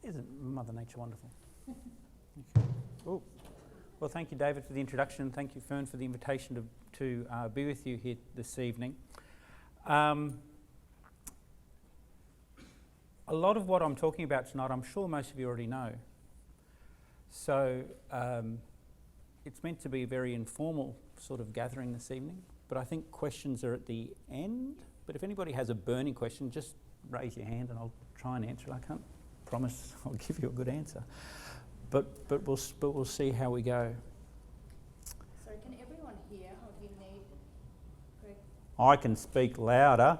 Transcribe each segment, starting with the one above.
Isn't Mother Nature wonderful? Okay. Oh. Well, thank you, David, for the introduction. Thank you, Fern, for the invitation to be with you here this evening. A lot of what I'm talking about tonight, I'm sure most of you already know. So it's meant to be a very informal sort of gathering this evening, but I think questions are at the end. But if anybody has a burning question, just raise your hand and I'll try and answer it. I can't promise I'll give you a good answer, but we'll see how we go. So can everyone hear, or do you need Greg? I can speak louder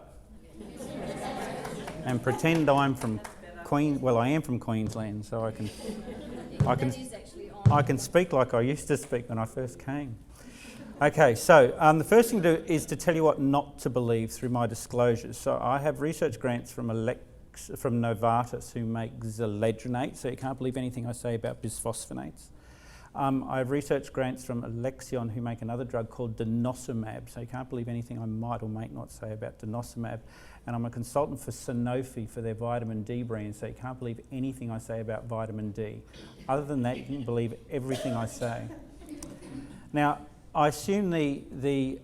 and pretend I'm from Queen. Well, I am from Queensland, so I can speak like I used to speak when I first came. Okay, so the first thing to do is to tell you what not to believe through my disclosures. So I have research grants from Novartis, who make zoledronate, so you can't believe anything I say about bisphosphonates. I have research grants from Alexion, who make another drug called denosumab, so you can't believe anything I might or might not say about denosumab. And I'm a consultant for Sanofi for their vitamin D brand, so you can't believe anything I say about vitamin D. Other than that, you can believe everything I say. Now, I assume the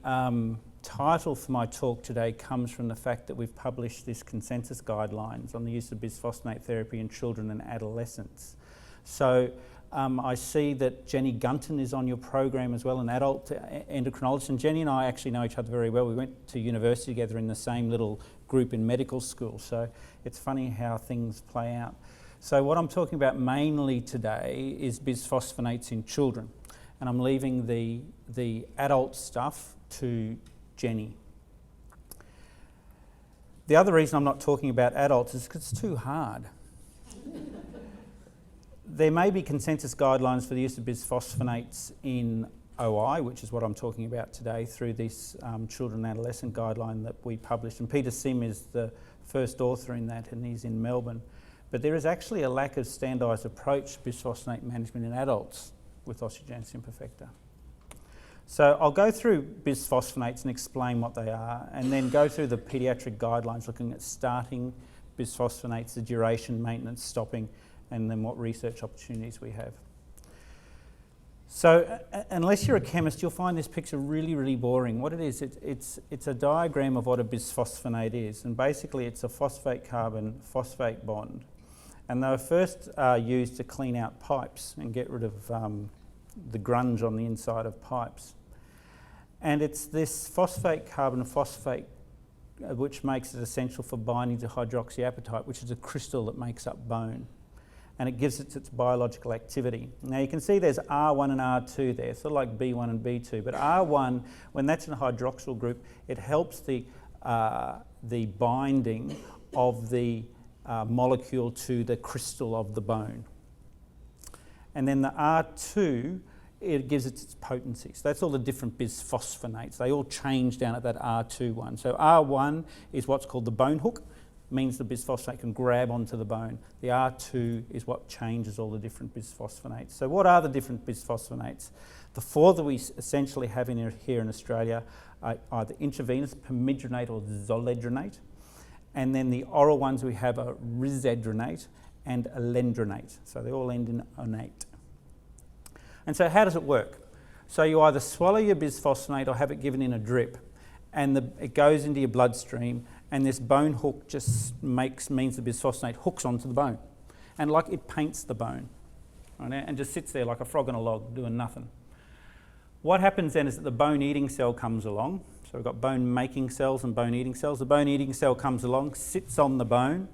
title for my talk today comes from the fact that we've published this consensus guidelines on the use of bisphosphonate therapy in children and adolescents. So I see that Jenny Gunton is on your program as well, an adult endocrinologist, and Jenny and I actually know each other very well. We went to university together in the same little group in medical school, so it's funny how things play out. So what I'm talking about mainly today is bisphosphonates in children, and I'm leaving the adult stuff to Jenny. The other reason I'm not talking about adults is because it's too hard. There may be consensus guidelines for the use of bisphosphonates in OI, which is what I'm talking about today, through this children and adolescent guideline that we published. And Peter Sim is the first author in that, and he's in Melbourne. But there is actually a lack of standardised approach to bisphosphonate management in adults with osteogenesis imperfecta. So I'll go through bisphosphonates and explain what they are, and then go through the paediatric guidelines looking at starting bisphosphonates, the duration, maintenance, stopping, and then what research opportunities we have. So unless you're a chemist, you'll find this picture really, really boring. What it is, it's a diagram of what a bisphosphonate is, and basically it's a phosphate-carbon phosphate bond. And they were first used to clean out pipes and get rid of the grunge on the inside of pipes. And it's this phosphate-carbon phosphate which makes it essential for binding to hydroxyapatite, which is a crystal that makes up bone. And it gives it its biological activity. Now you can see there's R1 and R2 there, sort of like B1 and B2. But R1, when that's in a hydroxyl group, it helps the binding of the molecule to the crystal of the bone. And then the R2, it gives it its potency. So that's all the different bisphosphonates. They all change down at that R2 one. So R1 is what's called the bone hook, means the bisphosphonate can grab onto the bone. The R2 is what changes all the different bisphosphonates. So what are the different bisphosphonates? The four that we essentially have here in Australia are either intravenous permidronate or zoledronate, and then the oral ones we have are risedronate and alendronate. So they all end in onate. And so how does it work? So you either swallow your bisphosphonate or have it given in a drip, and it goes into your bloodstream, and this bone hook just means the bisphosphonate hooks onto the bone, and like it paints the bone, right, and just sits there like a frog on a log doing nothing. What happens then is that the bone-eating cell comes along. So we've got bone-making cells and bone-eating cells. The bone-eating cell comes along, sits on the bone,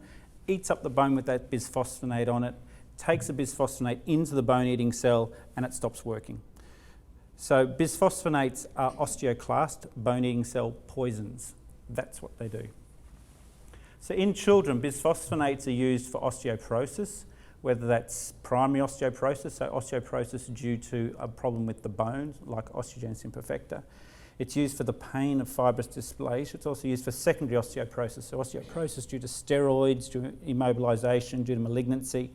eats up the bone with that bisphosphonate on it, takes the bisphosphonate into the bone-eating cell, and it stops working. So bisphosphonates are osteoclast, bone-eating cell poisons. That's what they do. So in children, bisphosphonates are used for osteoporosis, whether that's primary osteoporosis, so osteoporosis due to a problem with the bones, like osteogenesis imperfecta. It's used for the pain of fibrous dysplasia. It's also used for secondary osteoporosis, so osteoporosis due to steroids, due to immobilisation, due to malignancy.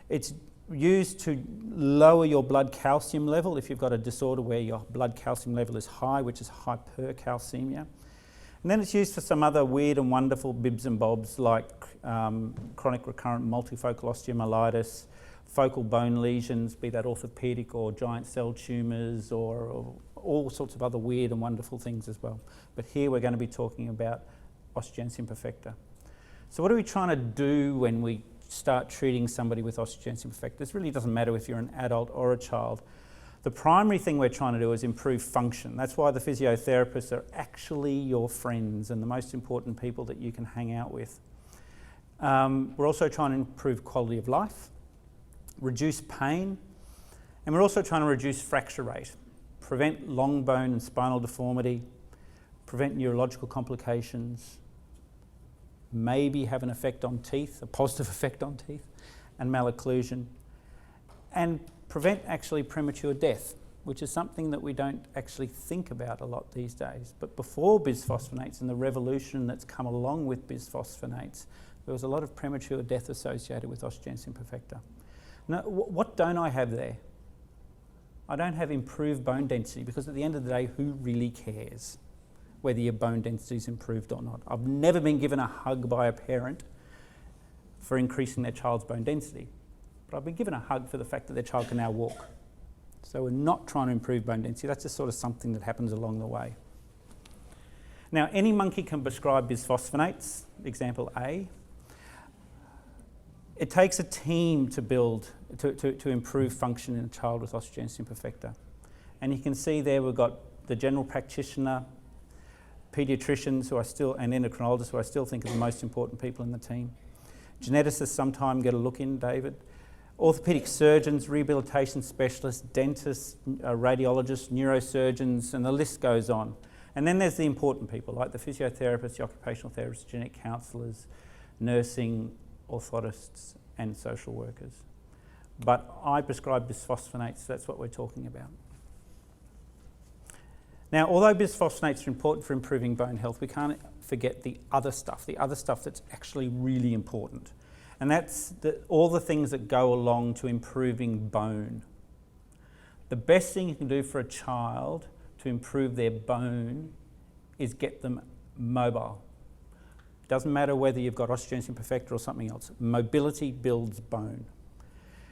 It's used to lower your blood calcium level if you've got a disorder where your blood calcium level is high, which is hypercalcemia. And then it's used for some other weird and wonderful bibs and bobs like chronic recurrent multifocal osteomyelitis, focal bone lesions, be that orthopedic or giant cell tumours or all sorts of other weird and wonderful things as well. But here we're going to be talking about osteogenesis imperfecta. So what are we trying to do when we start treating somebody with osteogenesis imperfecta? This really doesn't matter if you're an adult or a child. The primary thing we're trying to do is improve function. That's why the physiotherapists are actually your friends and the most important people that you can hang out with. We're also trying to improve quality of life, reduce pain, and we're also trying to reduce fracture rate, prevent long bone and spinal deformity, prevent neurological complications, maybe have an effect on teeth, a positive effect on teeth, and malocclusion, and prevent actually premature death, which is something that we don't actually think about a lot these days. But before bisphosphonates and the revolution that's come along with bisphosphonates, there was a lot of premature death associated with osteogenesis imperfecta. Now, what don't I have there? I don't have improved bone density, because at the end of the day, who really cares whether your bone density is improved or not? I've never been given a hug by a parent for increasing their child's bone density, but I've been given a hug for the fact that their child can now walk. So we're not trying to improve bone density, that's just sort of something that happens along the way. Now, any monkey can prescribe bisphosphonates, example A. It takes a team to build, to improve function in a child with osteogenesis imperfecta. And you can see there we've got the general practitioner, paediatricians who I still, and endocrinologists who I still think are the most important people in the team. Geneticists sometimes get a look in, David. Orthopedic surgeons, rehabilitation specialists, dentists, radiologists, neurosurgeons, and the list goes on. And then there's the important people like the physiotherapists, the occupational therapists, genetic counsellors, nursing, orthotists, and social workers. But I prescribe bisphosphonates, that's what we're talking about. Now, although bisphosphonates are important for improving bone health, we can't forget the other stuff that's actually really important. And that's all the things that go along to improving bone. The best thing you can do for a child to improve their bone is get them mobile. Doesn't matter whether you've got osteogenesis imperfecta or something else. Mobility builds bone.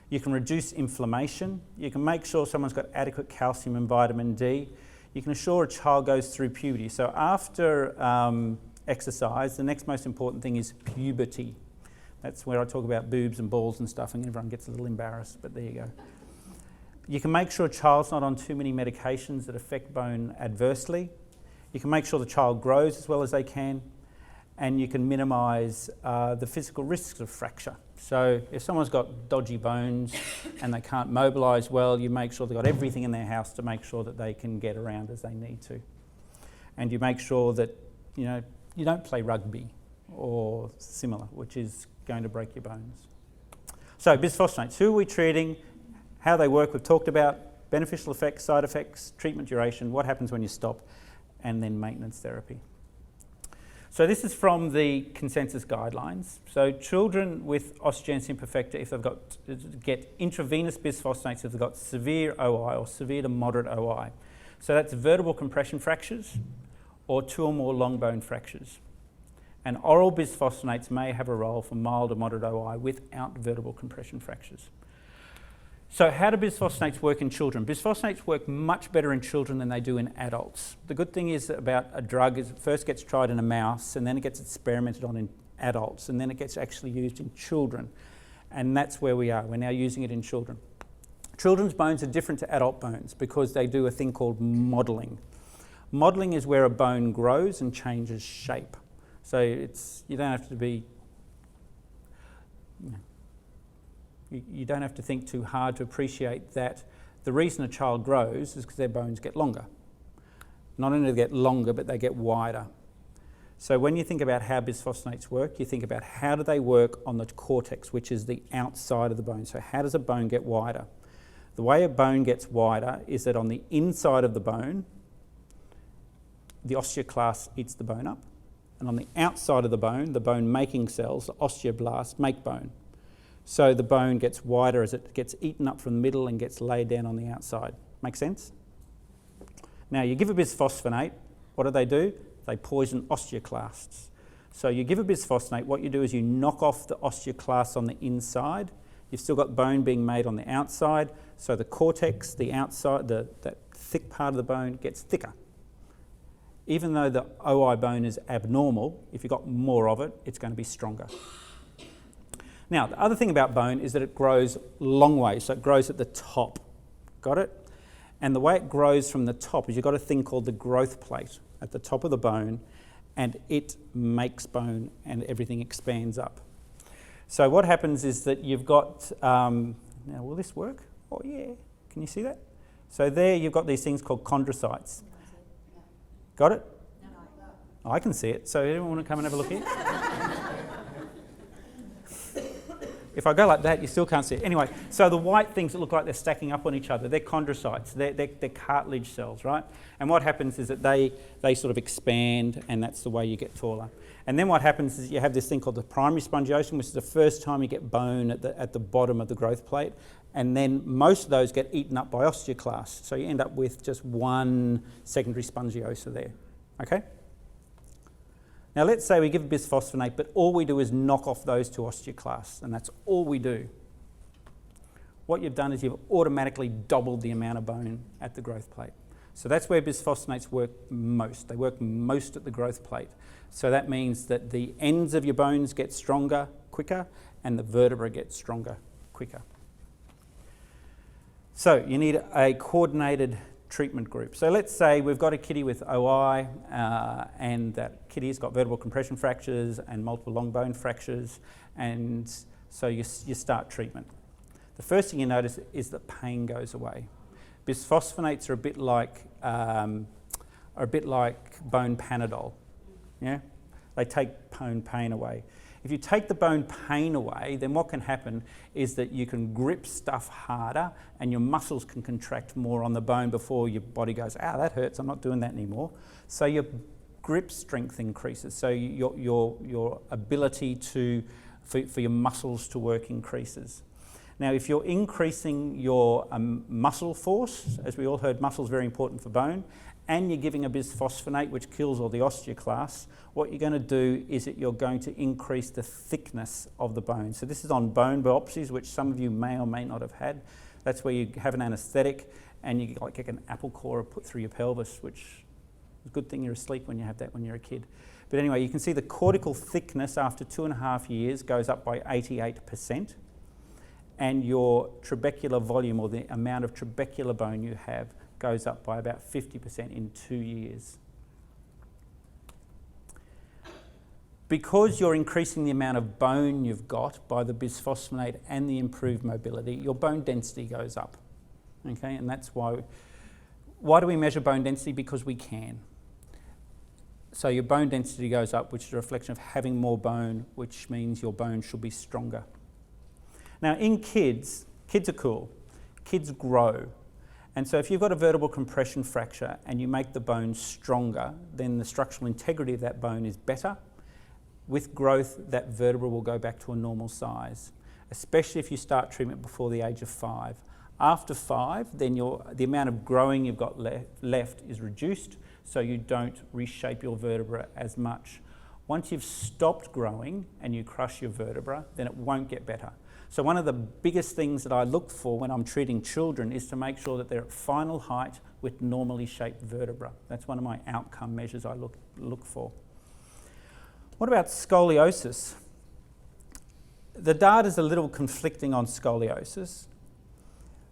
You can reduce inflammation. You can make sure someone's got adequate calcium and vitamin D. You can assure a child goes through puberty. So after exercise, the next most important thing is puberty. That's where I talk about boobs and balls and stuff, and everyone gets a little embarrassed, but there you go. You can make sure a child's not on too many medications that affect bone adversely. You can make sure the child grows as well as they can, and you can minimise the physical risks of fracture. So if someone's got dodgy bones and they can't mobilise well, you make sure they've got everything in their house to make sure that they can get around as they need to. And you make sure that, you know, you don't play rugby or similar, which is going to break your bones. So bisphosphonates, who are we treating, how they work, we've talked about, beneficial effects, side effects, treatment duration, what happens when you stop, and then maintenance therapy. So this is from the consensus guidelines. So children with osteogenesis imperfecta, if they've got, get intravenous bisphosphonates if they've got severe OI or severe to moderate OI. So that's vertebral compression fractures or 2 or more long bone fractures. And oral bisphosphonates may have a role for mild or moderate OI without vertebral compression fractures. So how do bisphosphonates work in children? Bisphosphonates work much better in children than they do in adults. The good thing is about a drug is it first gets tried in a mouse and then it gets experimented on in adults and then it gets actually used in children. And that's where we are. We're now using it in children. Children's bones are different to adult bones because they do a thing called modelling. Modelling is where a bone grows and changes shape. So you don't have to be, you don't have to think too hard to appreciate that the reason a child grows is because their bones get longer. Not only do they get longer, but they get wider. So when you think about how bisphosphonates work, you think about how do they work on the cortex, which is the outside of the bone. So how does a bone get wider? The way a bone gets wider is that on the inside of the bone osteoclast eats the bone up. And on the outside of the bone making cells, the osteoblasts, make bone. So the bone gets wider as it gets eaten up from the middle and gets laid down on the outside. Make sense? Now you give a bisphosphonate, what do? They poison osteoclasts. So you give a bisphosphonate, what you do is you knock off the osteoclasts on the inside. You've still got bone being made on the outside, so the cortex, the outside, that thick part of the bone gets thicker. Even though the OI bone is abnormal, if you've got more of it, it's going to be stronger. Now, the other thing about bone is that it grows long ways, so it grows at the top. Got it? And the way it grows from the top is you've got a thing called the growth plate at the top of the bone, and it makes bone and everything expands up. So what happens is that you've got, now will this work? Oh yeah, can you see that? So there you've got these things called chondrocytes. Got it? No. I can see it. So anyone want to come and have a look here? If I go like that, you still can't see it. Anyway, so the white things that look like they're stacking up on each other, they're chondrocytes. They're cartilage cells, right? And what happens is that they sort of expand, and that's the way you get taller. And then what happens is you have this thing called the primary spongiosum, which is the first time you get bone at the bottom of the growth plate. And then most of those get eaten up by osteoclasts. So you end up with just one secondary spongiosa there, okay? Now let's say we give a bisphosphonate, but all we do is knock off those two osteoclasts, and that's all we do. What you've done is you've automatically doubled the amount of bone at the growth plate. So that's where bisphosphonates work most. They work most at the growth plate. So that means that the ends of your bones get stronger quicker, and the vertebra gets stronger quicker. So you need a coordinated treatment group. So let's say we've got a kiddie with OI and that kiddie's got vertebral compression fractures and multiple long bone fractures, and so you start treatment. The first thing you notice is that pain goes away. Bisphosphonates are a bit like bone Panadol. Yeah, they take bone pain away. If you take the bone pain away, then what can happen is that you can grip stuff harder and your muscles can contract more on the bone before your body goes, "Ow, that hurts, I'm not doing that anymore." So your grip strength increases. So your ability for your muscles to work increases. Now, if you're increasing your muscle force, as we all heard, muscle is very important for bone, and you're giving a bisphosphonate, which kills all the osteoclasts, what you're going to do is that you're going to increase the thickness of the bone. So this is on bone biopsies, which some of you may or may not have had. That's where you have an anaesthetic and you get an apple core put through your pelvis, which is a good thing you're asleep when you have that when you're a kid. But anyway, you can see the cortical thickness after 2.5 years goes up by 88%, and your trabecular volume, or the amount of trabecular bone you have, goes up by about 50% in 2 years. Because you're increasing the amount of bone you've got by the bisphosphonate and the improved mobility, your bone density goes up. Okay, and that's why do we measure bone density? Because we can. So your bone density goes up, which is a reflection of having more bone, which means your bone should be stronger. Now in kids are cool. Kids grow. And so if you've got a vertebral compression fracture and you make the bone stronger, then the structural integrity of that bone is better. With growth, that vertebra will go back to a normal size, especially if you start treatment before the age of 5. After 5, then the amount of growing you've got left is reduced, so you don't reshape your vertebra as much. Once you've stopped growing and you crush your vertebra, then it won't get better. So one of the biggest things that I look for when I'm treating children is to make sure that they're at final height with normally shaped vertebra. That's one of my outcome measures I look for. What about scoliosis? The data's a little conflicting on scoliosis.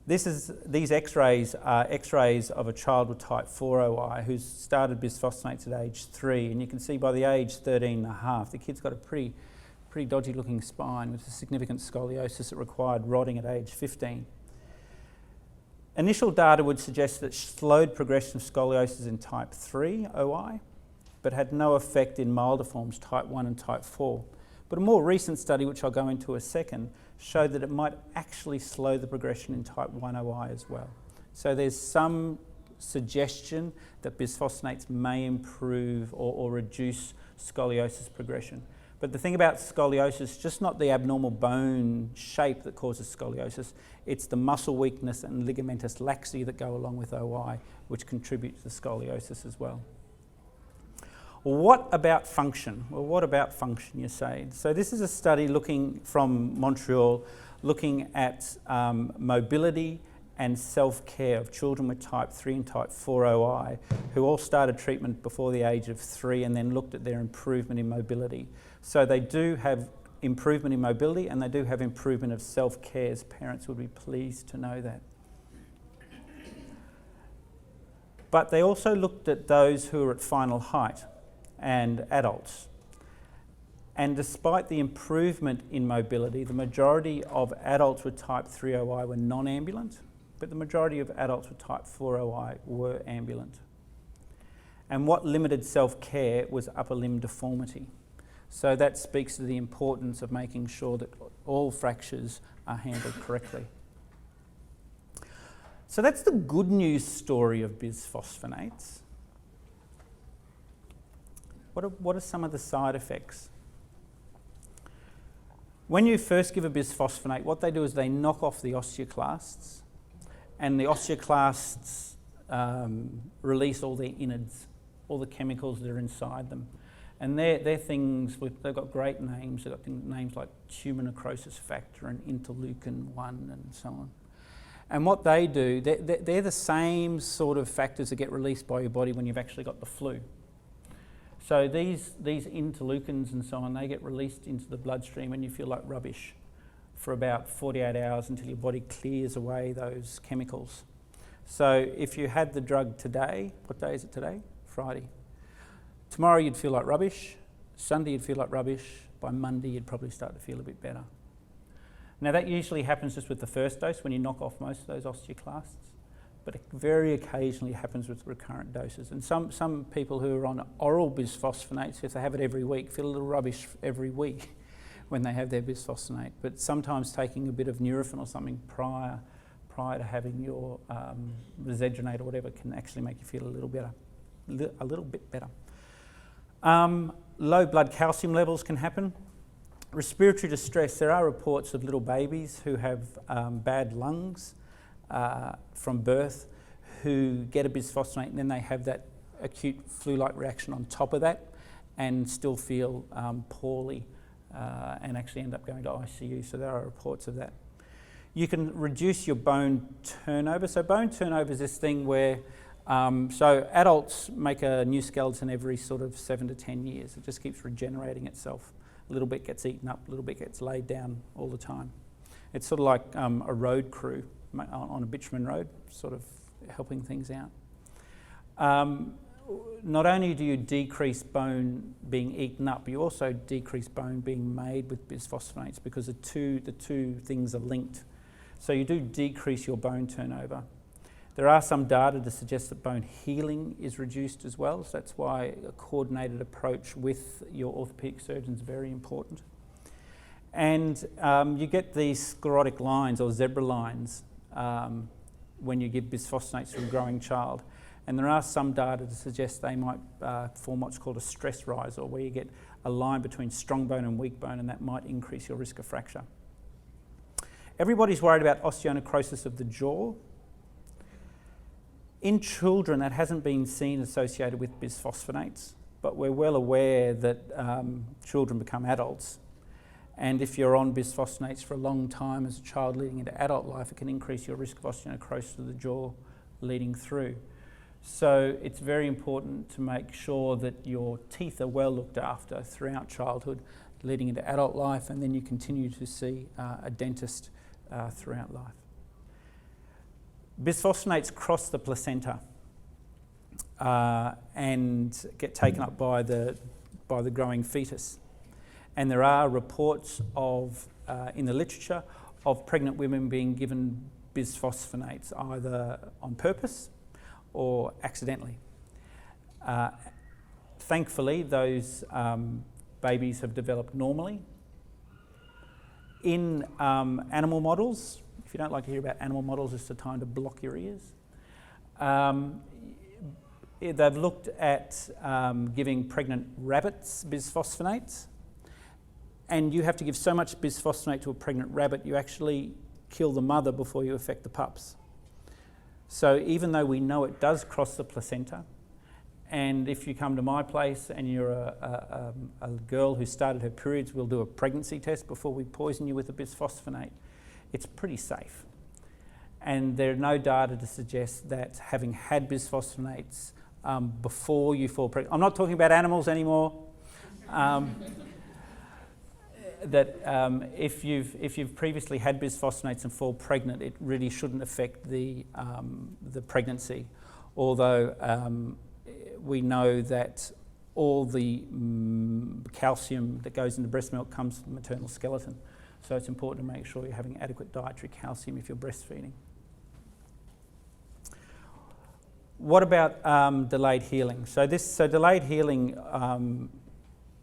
These x-rays are x-rays of a child with type 4 OI who's started bisphosphonates at age 3, and you can see by the age 13.5, the kid's got a pretty dodgy looking spine with a significant scoliosis that required rodding at age 15. Initial data would suggest that slowed progression of scoliosis in type 3 OI, but had no effect in milder forms, type 1 and type 4. But a more recent study, which I'll go into a second, showed that it might actually slow the progression in type 1 OI as well. So there's some suggestion that bisphosphonates may improve or reduce scoliosis progression. But the thing about scoliosis, just not the abnormal bone shape that causes scoliosis, it's the muscle weakness and ligamentous laxity that go along with OI, which contribute to scoliosis as well. Well, what about function? Well, what about function, you say? So this is a study looking from Montreal, looking at mobility and self-care of children with type 3 and type 4 OI who all started treatment before the age of 3 and then looked at their improvement in mobility. So they do have improvement in mobility and they do have improvement of self-care. As parents would be pleased to know that. But they also looked at those who are at final height and adults. And despite the improvement in mobility, the majority of adults with type 3 OI were non-ambulant, but the majority of adults with type 4 OI were ambulant. And what limited self-care was upper limb deformity. So that speaks to the importance of making sure that all fractures are handled correctly. So that's the good news story of bisphosphonates. What are some of the side effects? When you first give a bisphosphonate, what they do is they knock off the osteoclasts, and the osteoclasts release all their innards, all the chemicals that are inside them. And they're things, they've got great names. They've got names like tumor necrosis factor and interleukin-1 and so on. And what they do, they're the same sort of factors that get released by your body when you've actually got the flu. So these interleukins and so on, they get released into the bloodstream and you feel like rubbish for about 48 hours until your body clears away those chemicals. So if you had the drug today, what day is it today? Friday. Tomorrow you'd feel like rubbish. Sunday you'd feel like rubbish. By Monday you'd probably start to feel a bit better. Now that usually happens just with the first dose when you knock off most of those osteoclasts, but it very occasionally happens with recurrent doses. And some people who are on oral bisphosphonates, if they have it every week, feel a little rubbish every week when they have their bisphosphonate. But sometimes taking a bit of Nurofen or something prior to having your Zedronate or whatever can actually make you feel a little bit better. Low blood calcium levels can happen. Respiratory distress, there are reports of little babies who have bad lungs from birth who get a bisphosphonate and then they have that acute flu-like reaction on top of that and still feel poorly and actually end up going to ICU. So there are reports of that. You can reduce your bone turnover. So bone turnover is this thing where so adults make a new skeleton every sort of 7 to 10 years. It just keeps regenerating itself. A little bit gets eaten up, a little bit gets laid down all the time. It's sort of like a road crew on a bitumen road, sort of helping things out. Not only do you decrease bone being eaten up, you also decrease bone being made with bisphosphonates because the two things are linked. So you do decrease your bone turnover. There are some data to suggest that bone healing is reduced as well, so that's why a coordinated approach with your orthopaedic surgeon is very important. And you get these sclerotic lines or zebra lines when you give bisphosphonates to a growing child. And there are some data to suggest they might form what's called a stress riser, where you get a line between strong bone and weak bone, and that might increase your risk of fracture. Everybody's worried about osteonecrosis of the jaw. In children, that hasn't been seen associated with bisphosphonates, but we're well aware that children become adults. And if you're on bisphosphonates for a long time as a child leading into adult life, it can increase your risk of osteonecrosis of the jaw leading through. So it's very important to make sure that your teeth are well looked after throughout childhood, leading into adult life, and then you continue to see a dentist throughout life. Bisphosphonates cross the placenta and get taken up by the growing fetus. And there are reports of, in the literature, of pregnant women being given bisphosphonates either on purpose or accidentally. Thankfully, those babies have developed normally. In animal models, if you don't like to hear about animal models, it's the time to block your ears. They've looked at giving pregnant rabbits bisphosphonates, and you have to give so much bisphosphonate to a pregnant rabbit, you actually kill the mother before you affect the pups. So even though we know it does cross the placenta, And if you come to my place and you're a girl who started her periods, we'll do a pregnancy test before we poison you with a bisphosphonate. It's pretty safe. And there are no data to suggest that having had bisphosphonates before you fall pregnant, I'm not talking about animals anymore, that if you've previously had bisphosphonates and fall pregnant, it really shouldn't affect the pregnancy. Although we know that all the calcium that goes into breast milk comes from the maternal skeleton. So it's important to make sure you're having adequate dietary calcium if you're breastfeeding. What about delayed healing? So delayed healing,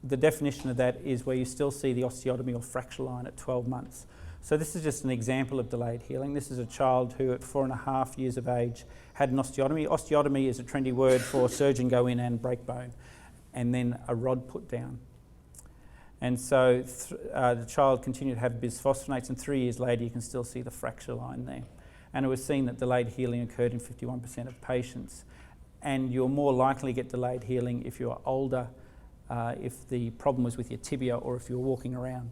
the definition of that is where you still see the osteotomy or fracture line at 12 months. So this is just an example of delayed healing. This is a child who at 4.5 years of age had an osteotomy. Osteotomy is a trendy word for a surgeon go in and break bone, and then a rod put down. And so the child continued to have bisphosphonates, and 3 years later you can still see the fracture line there. And it was seen that delayed healing occurred in 51% of patients. And you're more likely to get delayed healing if you're older, if the problem was with your tibia or if you're walking around.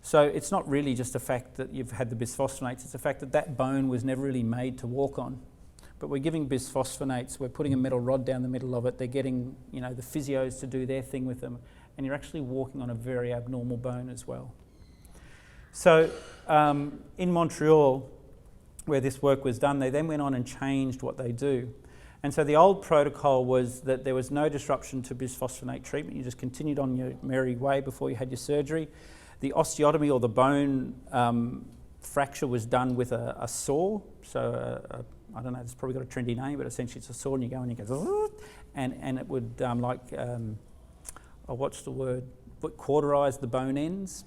So it's not really just the fact that you've had the bisphosphonates, it's the fact that that bone was never really made to walk on. But we're giving bisphosphonates, we're putting a metal rod down the middle of it, they're getting the physios to do their thing with them, and you're actually walking on a very abnormal bone as well. So in Montreal, where this work was done, they then went on and changed what they do. And so the old protocol was that there was no disruption to bisphosphonate treatment, you just continued on your merry way before you had your surgery. The osteotomy or the bone fracture was done with a saw. So I don't know, it's probably got a trendy name, but essentially it's a saw and you go and you go, and it would what's the word? Cauterize the bone ends.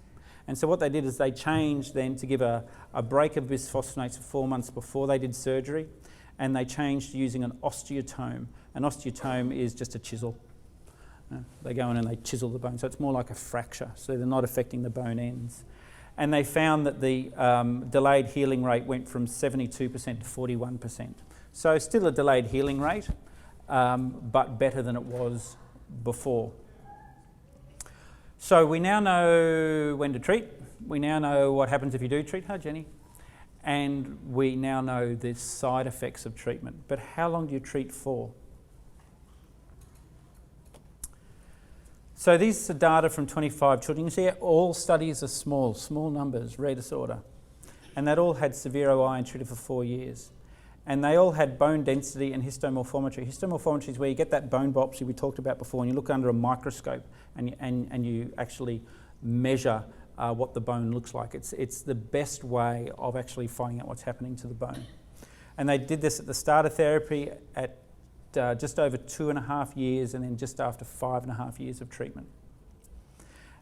And so what they did is they changed then to give a break of bisphosphonates for 4 months before they did surgery, and they changed to using an osteotome. An osteotome is just a chisel. They go in and they chisel the bone, so it's more like a fracture, so they're not affecting the bone ends. And they found that the delayed healing rate went from 72% to 41%. So still a delayed healing rate, but better than it was before. So we now know when to treat. We now know what happens if you do treat. Hi, Jenny. And we now know the side effects of treatment. But how long do you treat for? So these are data from 25 children. You see all studies are small numbers, rare disorder. And that all had severe OI and treated for 4 years. And they all had bone density and histomorphometry. Histomorphometry is where you get that bone biopsy we talked about before, and you look under a microscope and you actually measure what the bone looks like. It's the best way of actually finding out what's happening to the bone. And they did this at the start of therapy at just over 2.5 years, and then just after 5.5 years of treatment.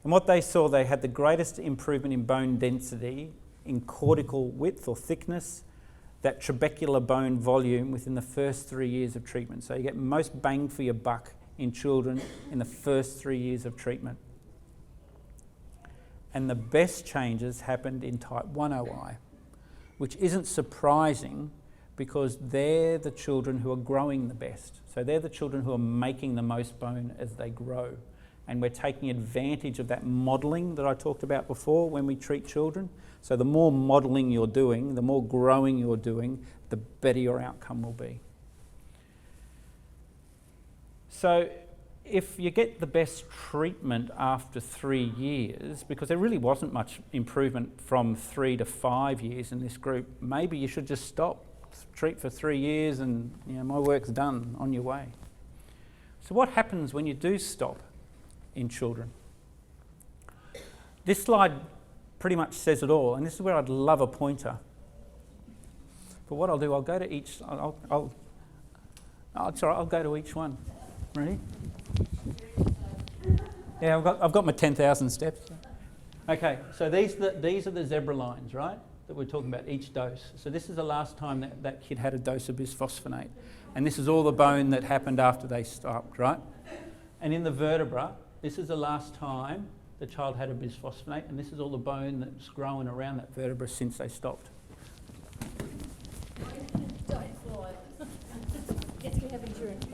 And what they saw, they had the greatest improvement in bone density, in cortical width or thickness, that trabecular bone volume within the first 3 years of treatment. So you get most bang for your buck in children in the first 3 years of treatment. And the best changes happened in type 1 OI, which isn't surprising because they're the children who are growing the best. So they're the children who are making the most bone as they grow. And we're taking advantage of that modelling that I talked about before when we treat children. So the more modelling you're doing, the more growing you're doing, the better your outcome will be. So if you get the best treatment after 3 years, because there really wasn't much improvement from 3 to 5 years in this group, maybe you should just stop, treat for 3 years and my work's done, on your way. So what happens when you do stop in children? This slide pretty much says it all, and this is where I'd love a pointer. But what I'll do, I'll go to each, it's all right, I'll go to each one. Ready? Yeah, I've got my 10,000 steps. Okay, so these are the zebra lines, right, that we're talking about, each dose. So this is the last time that kid had a dose of bisphosphonate. And this is all the bone that happened after they stopped, right? And in the vertebra, this is the last time the child had a bisphosphonate, and this is all the bone that's grown around that vertebra since they stopped. Don't fly. Yes, we have insurance.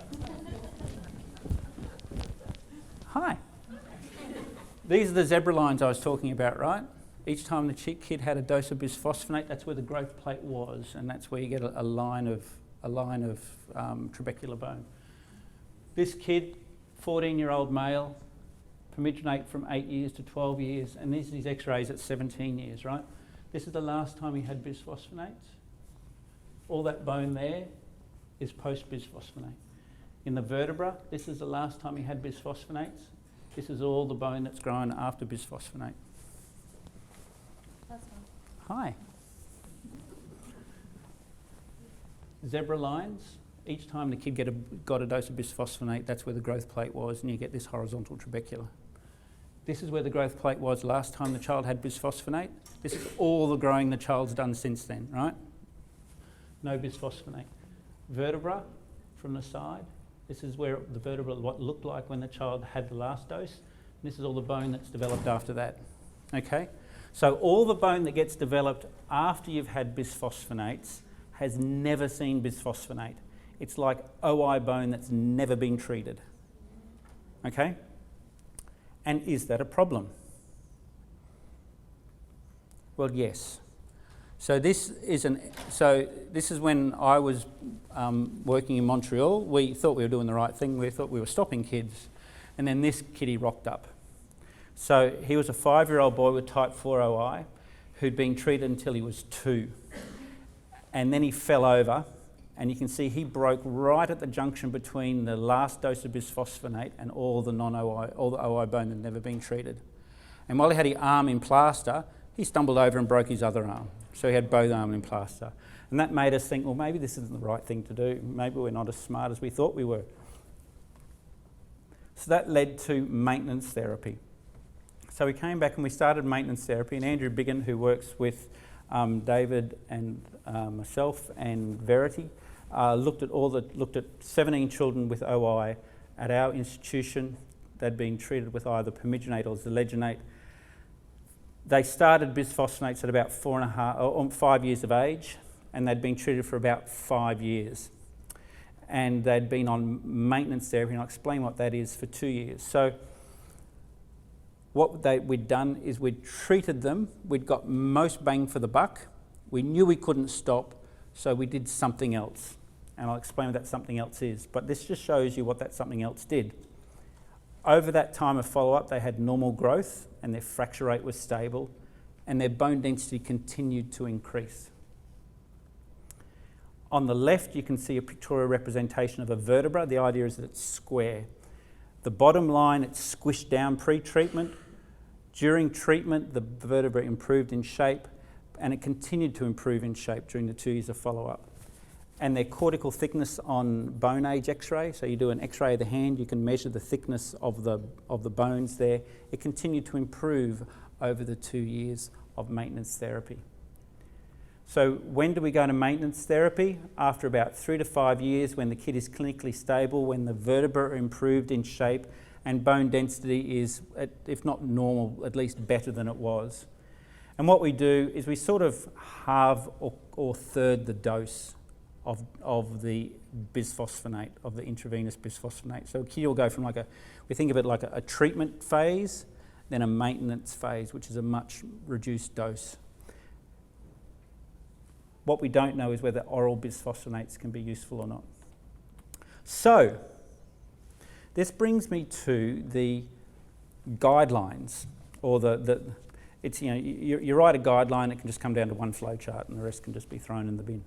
These are the zebra lines I was talking about, right? Each time the kid had a dose of bisphosphonate, that's where the growth plate was, and that's where you get a line of trabecular bone. This kid, 14-year-old male, pomiginate from 8 years to 12 years, and these are his x-rays at 17 years, right? This is the last time he had bisphosphonates. All that bone there is post-bisphosphonate. In the vertebra, this is the last time he had bisphosphonates. This is all the bone that's grown after bisphosphonate. That's one. Hi. Zebra lines, each time the kid got a dose of bisphosphonate, that's where the growth plate was, and you get this horizontal trabecula. This is where the growth plate was last time the child had bisphosphonate. This is all the growing the child's done since then, right? No bisphosphonate. Vertebra from the side. This is where the vertebra, what looked like when the child had the last dose. And this is all the bone that's developed after that. Okay? So all the bone that gets developed after you've had bisphosphonates has never seen bisphosphonate. It's like OI bone that's never been treated. Okay? And is that a problem? Well, yes. So this is when I was working in Montreal. We thought we were doing the right thing. We thought we were stopping kids, and then this kiddie rocked up. So he was a 5-year-old boy with type 4 OI who'd been treated until he was 2, and then he fell over, and you can see he broke right at the junction between the last dose of bisphosphonate and all the non-OI, all the OI bone that had never been treated. And while he had his arm in plaster, he stumbled over and broke his other arm. So he had both arms in plaster. And that made us think, well, maybe this isn't the right thing to do. Maybe we're not as smart as we thought we were. So that led to maintenance therapy. So we came back and we started maintenance therapy, and Andrew Biggin, who works with David and myself and Verity, looked at 17 children with OI at our institution. They'd been treated with either pomiginate or zalegenate. They started bisphosphonates at about 5 years of age, and they'd been treated for about 5 years. And they'd been on maintenance therapy, and I'll explain what that is, for 2 years. So what we'd done is we'd treated them, we'd got most bang for the buck, we knew we couldn't stop, so we did something else. And I'll explain what that something else is, but this just shows you what that something else did. Over that time of follow-up, they had normal growth, and their fracture rate was stable, and their bone density continued to increase. On the left, you can see a pictorial representation of a vertebra. The idea is that it's square. The bottom line, it's squished down pre-treatment. During treatment, the vertebra improved in shape, and it continued to improve in shape during the 2 years of follow-up. And their cortical thickness on bone age x-ray, so you do an x-ray of the hand, you can measure the thickness of the bones there. It continued to improve over the 2 years of maintenance therapy. So when do we go to maintenance therapy? After about 3 to 5 years, when the kid is clinically stable, when the vertebra are improved in shape and bone density is, if not normal, at least better than it was. And what we do is we sort of halve or third the dose of the bisphosphonate, of the intravenous bisphosphonate. So a kid will go from we think of it like a treatment phase, then a maintenance phase, which is a much reduced dose. What we don't know is whether oral bisphosphonates can be useful or not. So this brings me to the guidelines, or it's, you know, you write a guideline, it can just come down to one flow chart and the rest can just be thrown in the bin.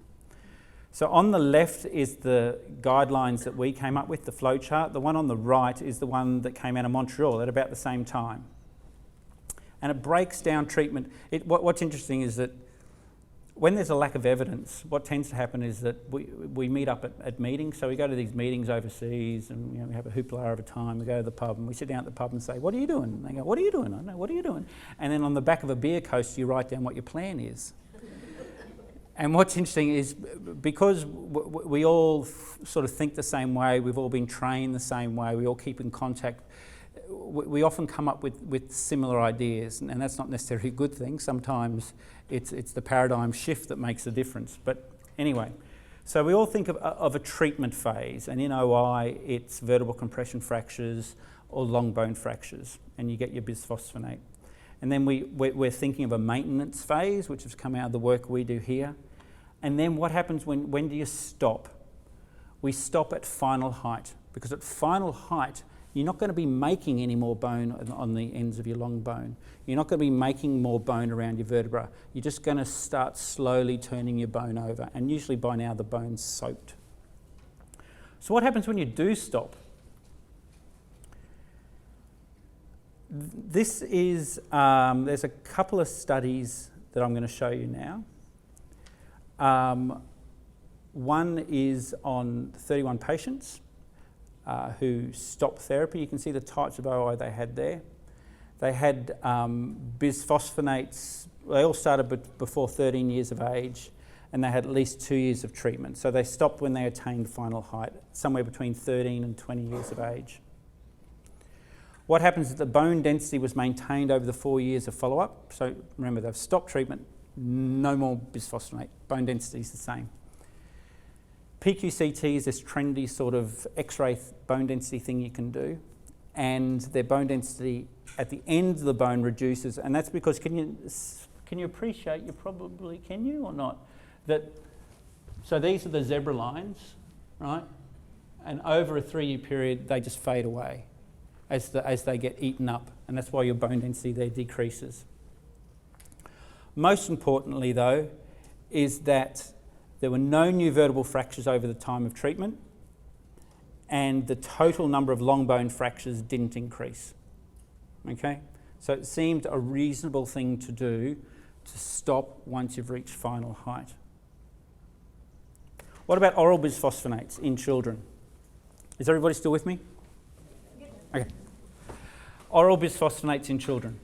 So on the left is the guidelines that we came up with, the flow chart. The one on the right is the one that came out of Montreal at about the same time. And it breaks down treatment. What's interesting is that when there's a lack of evidence, what tends to happen is that we meet up at meetings. So we go to these meetings overseas, and we have a hoopla over time. We go to the pub and we sit down at the pub and say, "What are you doing?" And they go, "What are you doing?" I know, "What are you doing?" And then on the back of a beer coaster, you write down what your plan is. And what's interesting is because we all sort of think the same way, we've all been trained the same way, we all keep in contact, we often come up with similar ideas, and that's not necessarily a good thing. Sometimes it's the paradigm shift that makes a difference. But anyway, so we all think of a treatment phase, and in OI it's vertebral compression fractures or long bone fractures, and you get your bisphosphonate. And then we're thinking of a maintenance phase, which has come out of the work we do here. And then what happens when do you stop? We stop at final height, because at final height, you're not going to be making any more bone on the ends of your long bone. You're not going to be making more bone around your vertebra. You're just going to start slowly turning your bone over, and usually by now the bone's soaked. So what happens when you do stop? This is, there's a couple of studies that I'm going to show you now. One is on 31 patients who stopped therapy. You can see the types of OI they had there. They had bisphosphonates. They all started before 13 years of age, and they had at least 2 years of treatment. So they stopped when they attained final height, somewhere between 13 and 20 years of age. What happens is the bone density was maintained over the 4 years of follow-up. So remember, they've stopped treatment, no more bisphosphonate. Bone density is the same. PQCT is this trendy sort of X-ray bone density thing you can do, and their bone density at the end of the bone reduces, and that's because, can you appreciate, can you or not, that, so these are the zebra lines, right? And over a 3-year period, they just fade away as they get eaten up, and that's why your bone density there decreases. Most importantly though, is that there were no new vertebral fractures over the time of treatment, and the total number of long bone fractures didn't increase. Okay? So it seemed a reasonable thing to do to stop once you've reached final height. What about oral bisphosphonates in children? Is everybody still with me? Okay. Oral bisphosphonates in children.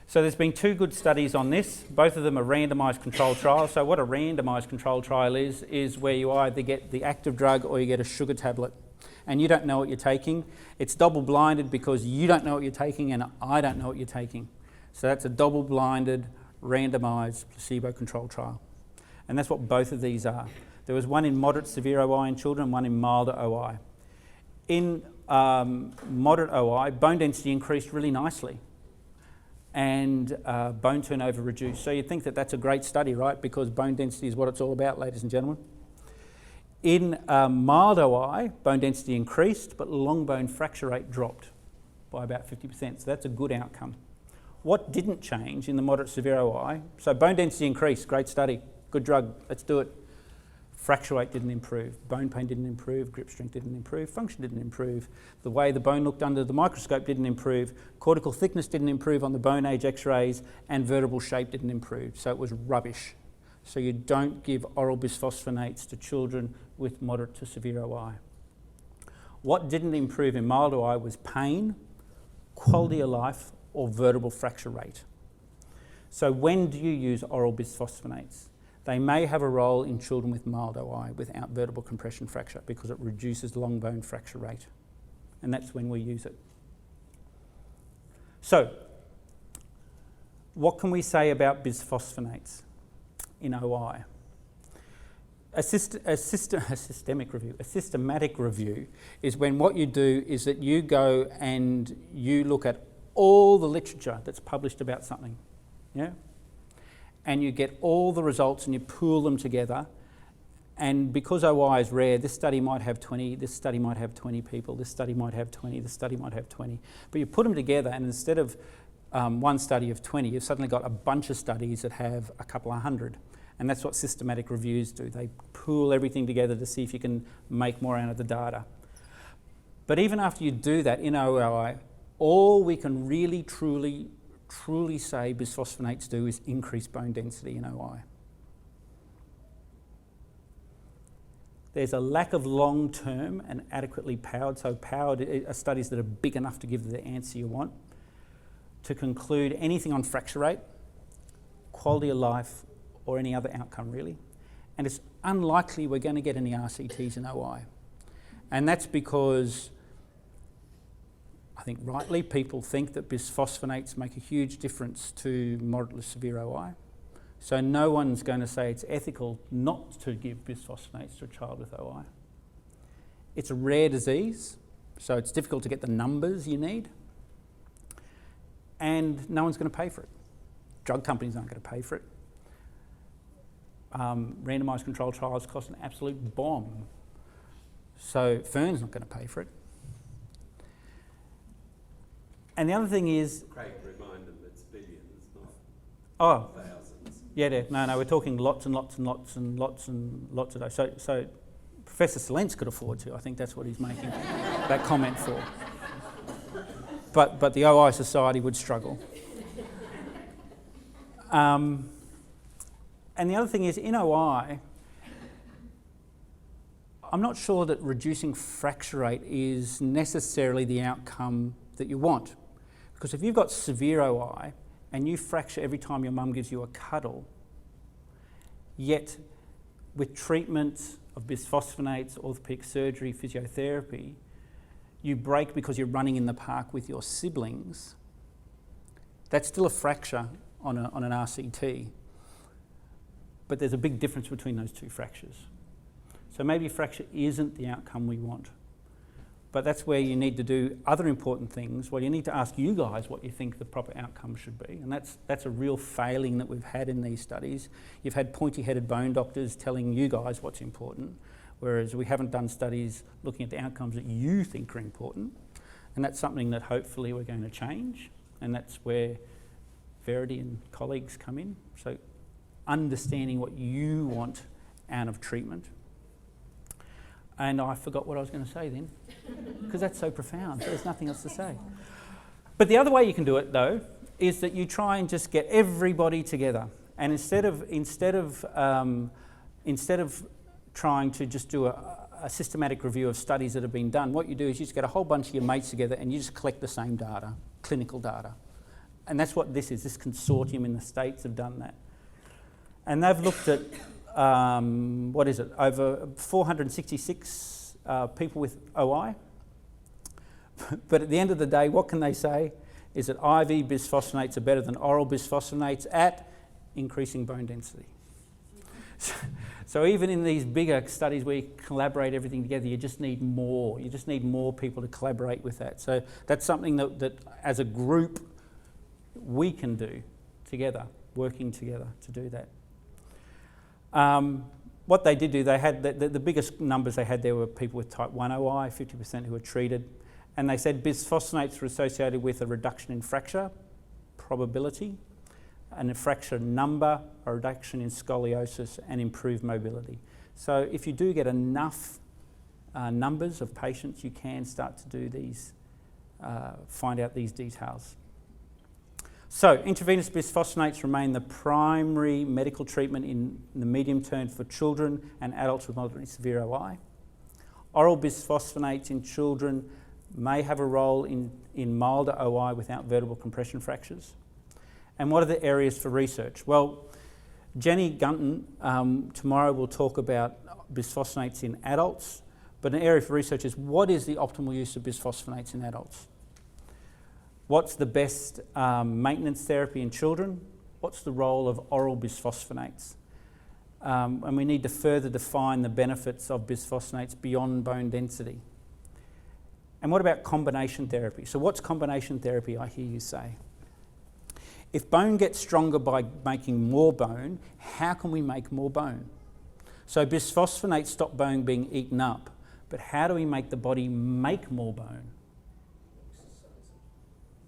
So there's been 2 good studies on this. Both of them are randomised controlled trials. So what a randomised controlled trial is where you either get the active drug or you get a sugar tablet, and you don't know what you're taking. It's double-blinded because you don't know what you're taking and I don't know what you're taking. So that's a double-blinded, randomised, placebo-controlled trial. And that's what both of these are. There was one in moderate severe OI in children, one in milder OI. In moderate OI, bone density increased really nicely, and bone turnover reduced. So you'd think that that's a great study, right? Because bone density is what it's all about, ladies and gentlemen. In mild OI, bone density increased, but long bone fracture rate dropped by about 50%. So that's a good outcome. What didn't change in the moderate severe OI? So bone density increased, great study, good drug, let's do it. Fracture rate didn't improve, bone pain didn't improve, grip strength didn't improve, function didn't improve, the way the bone looked under the microscope didn't improve, cortical thickness didn't improve on the bone age x-rays, and vertebral shape didn't improve. So it was rubbish. So you don't give oral bisphosphonates to children with moderate to severe OI. What didn't improve in mild OI was pain, quality of life, or vertebral fracture rate. So when do you use oral bisphosphonates? They may have a role in children with mild OI without vertebral compression fracture because it reduces long bone fracture rate, and that's when we use it. So, what can we say about bisphosphonates in OI? A systematic review is when what you do is that you go and you look at all the literature that's published about something, yeah? And you get all the results and you pool them together. And because OI is rare, this study might have 20, this study might have 20 people, this study might have 20, this study might have 20. But you put them together, and instead of one study of 20, you've suddenly got a bunch of studies that have a couple of hundred. And that's what systematic reviews do. They pool everything together to see if you can make more out of the data. But even after you do that in OI, all we can really, truly say bisphosphonates do is increase bone density in OI. There's a lack of long-term and adequately powered, so powered are studies that are big enough to give the answer you want, to conclude anything on fracture rate, quality of life, or any other outcome really. And it's unlikely we're going to get any RCTs in OI. And that's because I think rightly people think that bisphosphonates make a huge difference to moderately severe OI. So no one's going to say it's ethical not to give bisphosphonates to a child with OI. It's a rare disease. So it's difficult to get the numbers you need, and no one's going to pay for it. Drug companies aren't going to pay for it. Randomised controlled trials cost an absolute bomb. So Fern's not going to pay for it. And the other thing is... Craig, remind them it's billions, Oh, not thousands. yeah, no, we're talking lots and lots and lots and lots and lots of those. So Professor Salence could afford to. I think that's what he's making that comment for. But the OI Society would struggle. And the other thing is, in OI, I'm not sure that reducing fracture rate is necessarily the outcome that you want. Because if you've got severe OI and you fracture every time your mum gives you a cuddle, yet with treatment of bisphosphonates, orthopaedic surgery, physiotherapy, you break because you're running in the park with your siblings, that's still a fracture on an RCT. But there's a big difference between those two fractures. So maybe fracture isn't the outcome we want. But that's where you need to do other important things. Well, you need to ask you guys what you think the proper outcome should be. And that's a real failing that we've had in these studies. You've had pointy-headed bone doctors telling you guys what's important, whereas we haven't done studies looking at the outcomes that you think are important. And that's something that hopefully we're going to change. And that's where Verity and colleagues come in. So understanding what you want out of treatment. And I forgot what I was going to say then, because that's so profound. There's nothing else to say. But the other way you can do it, though, is that you try and just get everybody together. And instead of trying to just do a systematic review of studies that have been done, what you do is you just get a whole bunch of your mates together and you just collect the same data, clinical data. And that's what this is. This consortium in the States have done that. And they've looked at over 466 people with OI. But at the end of the day, what can they say? Is that IV bisphosphonates are better than oral bisphosphonates at increasing bone density. So even in these bigger studies where you collaborate everything together, you just need more. You just need more people to collaborate with that. So that's something that as a group we can do together, working together to do that. What they did do, they had the biggest numbers they had there were people with type 1 OI, 50% who were treated, and they said bisphosphonates were associated with a reduction in fracture probability, and a fracture number, a reduction in scoliosis, and improved mobility. So if you do get enough numbers of patients, you can start to do these, find out these details. So intravenous bisphosphonates remain the primary medical treatment in the medium term for children and adults with moderately severe OI. Oral bisphosphonates in children may have a role in milder OI without vertebral compression fractures. And what are the areas for research? Well, Jenny Gunton tomorrow will talk about bisphosphonates in adults, but an area for research is what is the optimal use of bisphosphonates in adults? What's the best maintenance therapy in children? What's the role of oral bisphosphonates? And we need to further define the benefits of bisphosphonates beyond bone density. And what about combination therapy? So what's combination therapy, I hear you say? If bone gets stronger by making more bone, how can we make more bone? So bisphosphonates stop bone being eaten up, but how do we make the body make more bone?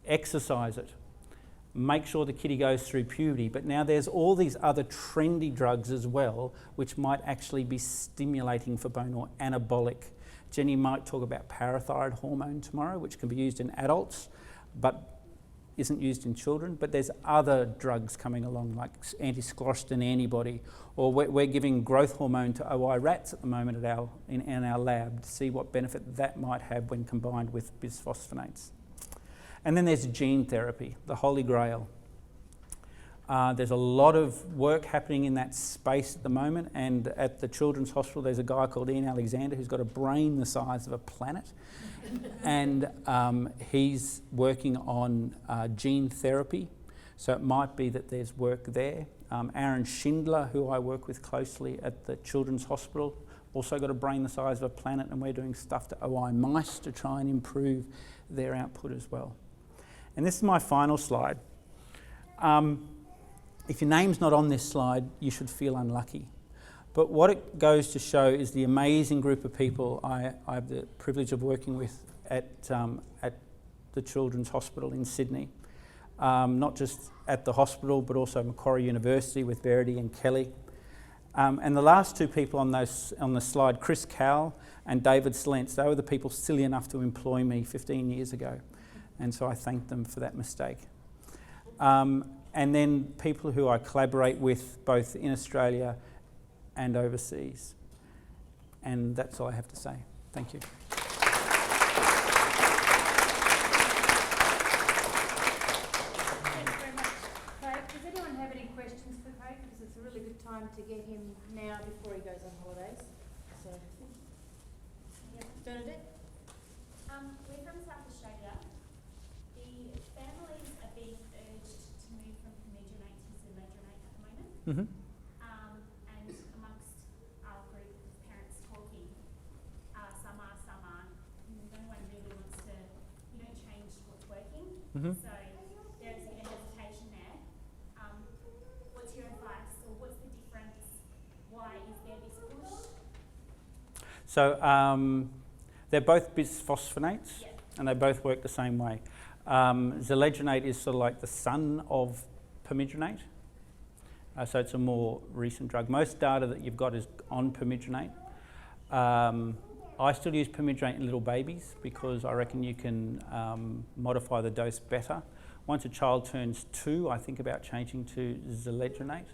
Exercise it. Make sure the kiddie goes through puberty. But now there's all these other trendy drugs as well, which might actually be stimulating for bone or anabolic. Jenny might talk about parathyroid hormone tomorrow, which can be used in adults, but isn't used in children. But there's other drugs coming along, like anti-sclerostin antibody, or we're giving growth hormone to OI rats at the moment in our lab to see what benefit that might have when combined with bisphosphonates. And then there's gene therapy, the holy grail. There's a lot of work happening in that space at the moment, and at the Children's Hospital there's a guy called Ian Alexander who's got a brain the size of a planet, and he's working on gene therapy, so it might be that there's work there. Aaron Schindler, who I work with closely at the Children's Hospital, also got a brain the size of a planet, and we're doing stuff to OI mice to try and improve their output as well. And this is my final slide. If your name's not on this slide, you should feel unlucky. But what it goes to show is the amazing group of people I have the privilege of working with at the Children's Hospital in Sydney. Not just at the hospital, but also Macquarie University with Verity and Kelly. And the last two people on the slide, Chris Cowell and David Slentz, they were the people silly enough to employ me 15 years ago. And so I thank them for that mistake. And then people who I collaborate with both in Australia and overseas. And that's all I have to say. Thank you. To get him now before he goes on holidays. So, yep. Bernadette? We're from South Australia. The families are being urged to move from pamidronate to ziledronate at the moment. Mm-hmm. And amongst our group of parents talking, some are. No one really wants to, change what's working. Mm-hmm. So there's a hesitation there. What's your advice, or what's the difference? Why is there this push? So they're both bisphosphonates, Yep. and they both work the same way. Ziledronate is sort of like the son of pamidronate. So it's a more recent drug. Most data that you've got is on pamidronate. I still use pamidronate in little babies because I reckon you can modify the dose better. Once a child turns 2, I think about changing to ziledronate.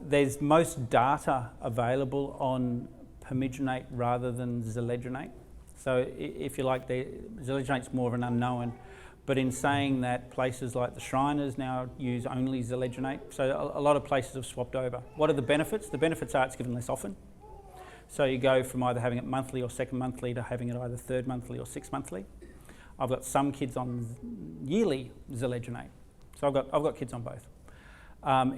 There's most data available on pamidronate rather than ziledronate. So if you like, ziledronate's more of an unknown. But in saying that, places like the Shriners now use only ziledronate. So a lot of places have swapped over. What are the benefits? The benefits are it's given less often. So you go from either having it monthly or second monthly to having it either third monthly or 6 monthly. I've got some kids on yearly ziledronate. So I've got kids on both.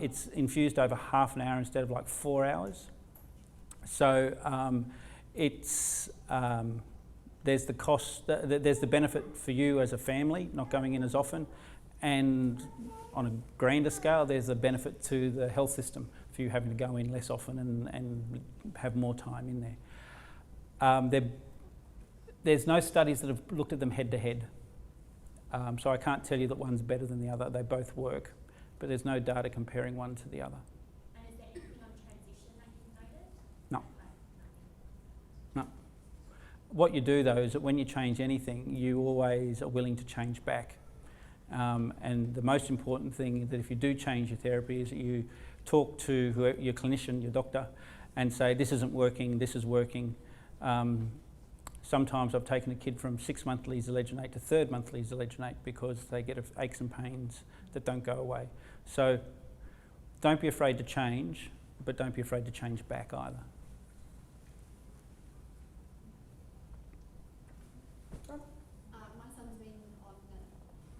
It's infused over half an hour instead of like 4 hours. So there's the cost, there's the benefit for you as a family, not going in as often, and on a grander scale, there's a benefit to the health system for you having to go in less often and have more time in there. There's no studies that have looked at them head to head, so I can't tell you that one's better than the other. They both work, but there's no data comparing one to the other. And is there anything on transition that you've noted? No. No. What you do though is that when you change anything, you always are willing to change back. And the most important thing that if you do change your therapy is that you talk to your clinician, your doctor, and say, this isn't working, this is working. Sometimes I've taken a kid from 6 monthly ziledronate to 3rd monthly ziledronate because they get aches and pains that don't go away. So don't be afraid to change, but don't be afraid to change back either. My son's been on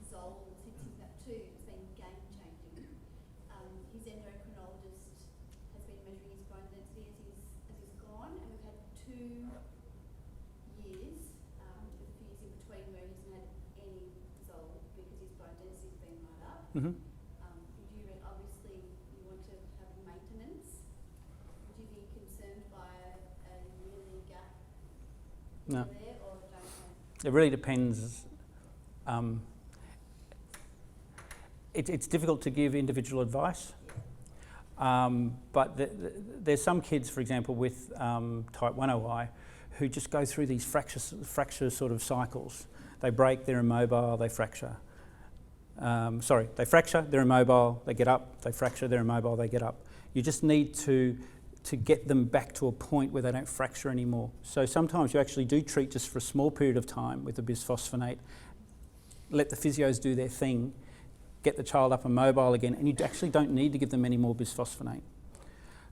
Zol since he's about 2. It's been game-changing. His endocrinologist has been measuring his bone density as he's gone, and we've had 2 years, with a few years in between, where he hasn't had any Zol because his bone density's been right up. Mm-hmm. Obviously, you want to have maintenance. Would you be concerned by a yearly gap No. there, or don't have? It really depends. It's difficult to give individual advice, but there's some kids, for example, with type 1 OI who just go through these fracture sort of cycles. They break, they're immobile, they fracture. They fracture, they're immobile, they get up, they fracture, they're immobile, they get up. You just need to get them back to a point where they don't fracture anymore. So sometimes you actually do treat just for a small period of time with a bisphosphonate, let the physios do their thing, get the child up and mobile again, and you actually don't need to give them any more bisphosphonate.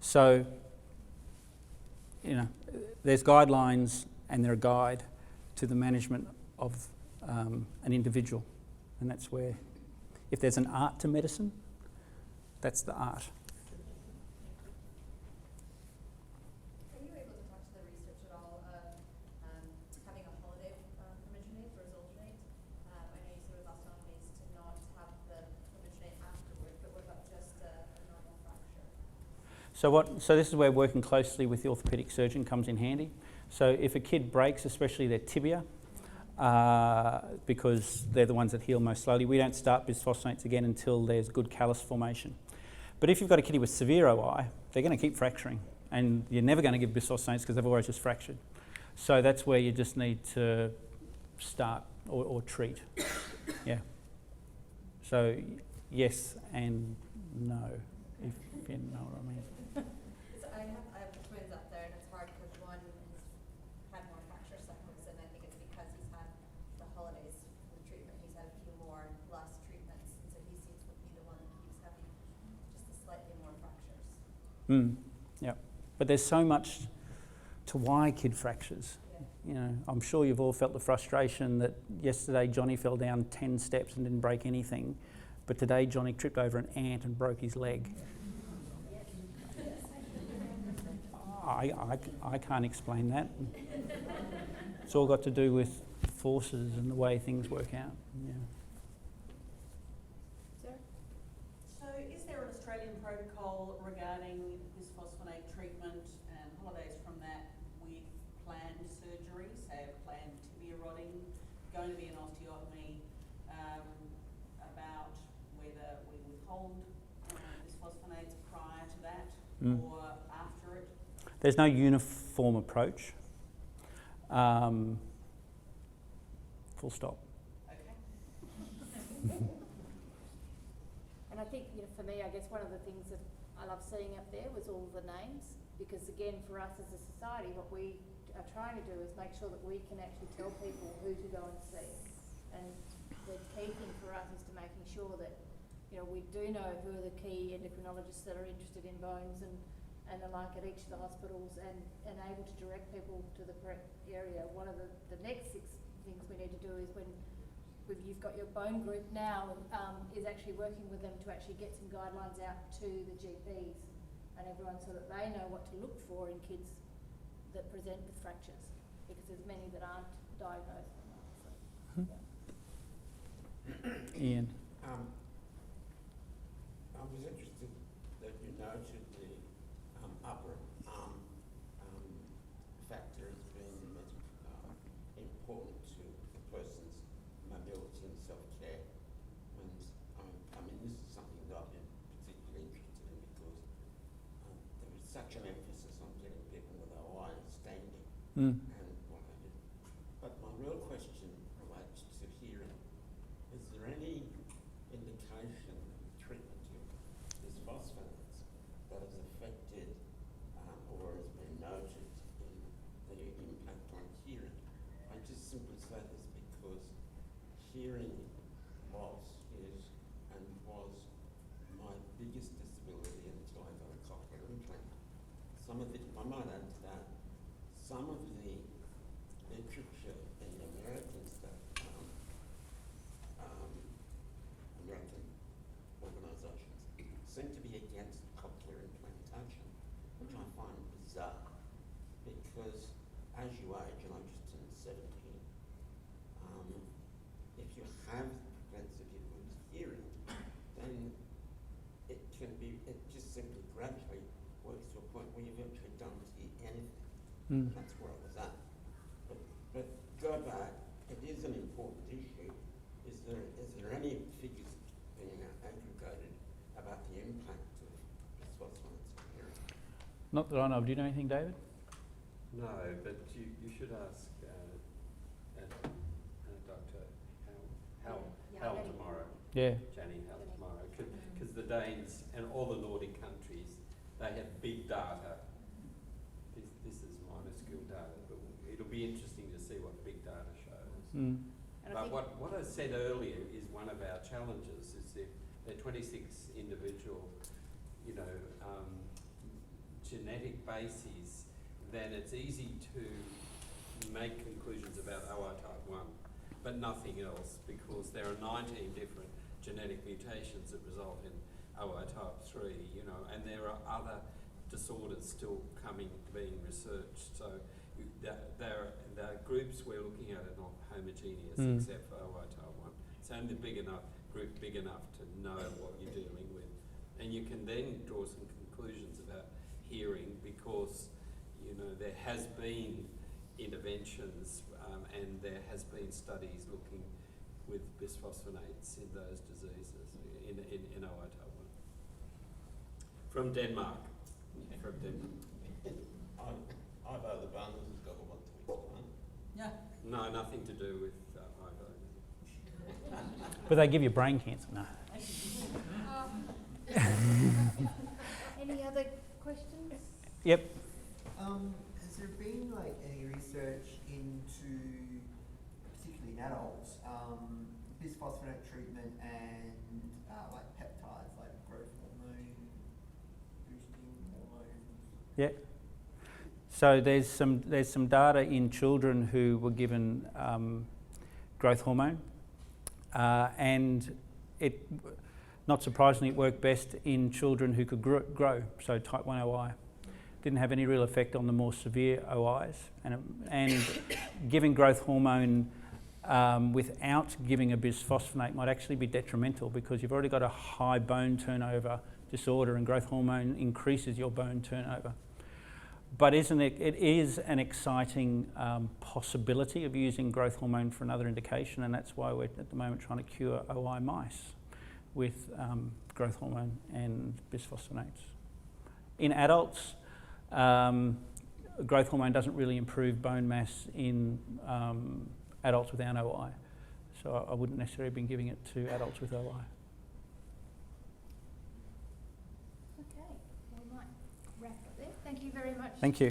So, there's guidelines and they're a guide to the management of an individual. And that's where, if there's an art to medicine, that's the art. So this is where working closely with the orthopaedic surgeon comes in handy. So if a kid breaks, especially their tibia, because they're the ones that heal most slowly, we don't start bisphosphonates again until there's good callus formation. But if you've got a kiddie with severe OI, they're going to keep fracturing, and you're never going to give bisphosphonates because they've always just fractured. So that's where you just need to start or treat. Yeah. So yes and no, if you know what I mean. So I have twins up there, and it's hard because one has had more fracture cycles, and I think it's because he's had the holidays with treatment. He's had a few more less treatments, and so he seems to be the one that keeps having just the slightly more fractures. Yeah, but there's so much to why kid fractures. You know, I'm sure you've all felt the frustration that yesterday Johnny fell down 10 steps and didn't break anything, but today Johnny tripped over an ant and broke his leg. I can't explain that. It's all got to do with forces and the way things work out. Yeah. So is there an Australian protocol regarding bisphosphonate treatment and holidays from that with planned surgery, say planned tibia rotting, going to be an osteotomy, about whether we withhold bisphosphonates prior to that or after it? There's no uniform approach. Full stop. Okay. And I think, you know, for me, I guess one of the things that I love seeing up there was all the names, because again, for us as a society, what we are trying to do is make sure that we can actually tell people who to go and see. And the key thing for us is to making sure that, you know, we do know who are the key endocrinologists that are interested in bones and the like at each of the hospitals, and able to direct people to the correct area. One of the next 6 things we need to do is when you've got your bone group now, is actually working with them to actually get some guidelines out to the GPs and everyone, so that they know what to look for in kids that present with fractures, because there's many that aren't diagnosed. So, yeah. Ian. I was interested that you noted the upper arm factor as being important to the person's mobility and self-care. And I mean, this is something that I've been particularly interested in because there was such an emphasis on getting people with OI standing and what have you. But my real question relates to hearing. Is there any indication of treatment of bisphosphonates that has affected or has been noted in the impact on hearing? I just simply say this because hearing loss is and was my biggest disability until I got a cochlear implant. I might add to that, some of the literature in the American stuff, American organisations seem to be against cochlear implantation, which I find bizarre, because as you age, and I just turned 70, if you have the propensity to lose hearing, then it just simply gradually works to a point where you virtually don't hear anything. That's where I was at. But go back, it is an important issue. Is there any figures being aggregated about the impact of bisphosphonates on hearing? Not that I know of. Do you know anything, David? No, but you should ask Dr. Hal tomorrow. Yeah. Jenny Hal tomorrow, because the Danes and all the Nordic countries, they have big data. This is minuscule data, but it'll be interesting to see what big data shows. But what I said earlier is one of our challenges is if there are 26 individual, genetic bases, then it's easy to make conclusions about OI type 1, but nothing else, because there are 19 different genetic mutations that result in OI type 3, and there are other disorders still being researched. So the groups we're looking at are not homogeneous except for OI type 1. It's only big enough to know what you're dealing with. And you can then draw some conclusions about hearing, because there has been interventions and there has been studies looking with bisphosphonates in those diseases in OI type 1. From Denmark. From Denmark. Ivo the bun has got a lot to explain. Yeah. No, nothing to do with Ivo. But they give you brain cancer? No. Any other questions? Yep. Has there been any research into, particularly in adults, bisphosphonate treatment and peptides like growth hormone, boosting hormones? Yeah. So there's some data in children who were given growth hormone, and it, not surprisingly, it worked best in children who could grow. So type 1 OI didn't have any real effect on the more severe OIs, and giving growth hormone without giving a bisphosphonate might actually be detrimental, because you've already got a high bone turnover disorder, and growth hormone increases your bone turnover. But it is an exciting possibility of using growth hormone for another indication, and that's why we're at the moment trying to cure OI mice with growth hormone and bisphosphonates. In adults, growth hormone doesn't really improve bone mass in adults without OI, so I wouldn't necessarily be giving it to adults with OI. Okay, we might wrap up there. Thank you very much. Thank you.